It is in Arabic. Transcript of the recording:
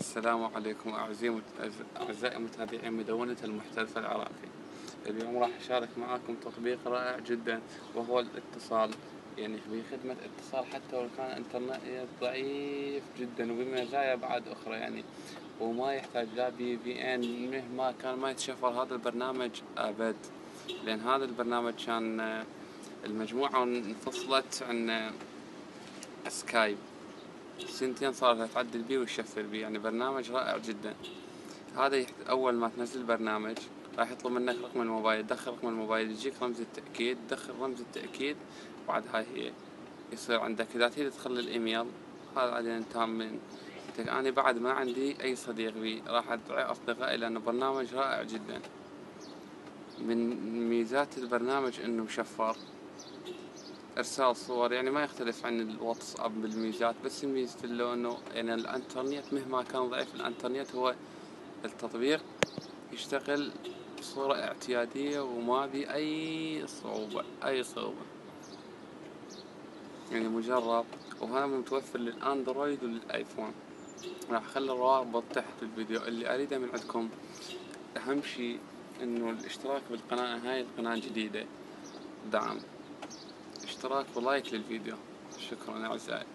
السلام عليكم أعزائي متابعي مدونة المحترف العراقي. اليوم راح أشارك معاكم تطبيق رائع جدا وهو الاتصال، يعني في خدمة اتصال حتى لو كان إنترنت ضعيف جدا وبمزايا بعد أخرى يعني، وما يحتاج لا VPN مهما كان ما يتشفر هذا البرنامج أبد، لأن هذا البرنامج كان المجموعة انفصلت عن سكايب، سنتين صارت تعدل بيه وتشفر بيه، يعني برنامج رائع جدا. هذا أول ما تنزل البرنامج راح يطلب منك رقم الموبايل، تدخل رقم الموبايل، يجيك رمز التأكيد، تدخل رمز التأكيد، بعد هاي هي يصير عندك إذا تريد تدخل الإيميل. هذا بعدين تام. أنا بعد ما عندي أي صديق بي راح أدعي أصدقائي لأنه برنامج رائع جدا. من ميزات البرنامج إنه مشفر، إرسال صور، يعني ما يختلف عن الواتساب بالميزات، بس ميزة له إنه يعني الإنترنت مهما كان ضعيف الإنترنت هو التطبيق يشتغل بصورة اعتيادية وما بي أي صعوبة يعني مجرب. وهذا متوفر للأندرويد وللآيفون. راح أخلي الروابط تحت الفيديو اللي أريده من عندكم. أهم شي إنه الاشتراك بالقناة، هاي القناة جديدة، دعم اشتراك ولايك للفيديو. شكرا أعزائي.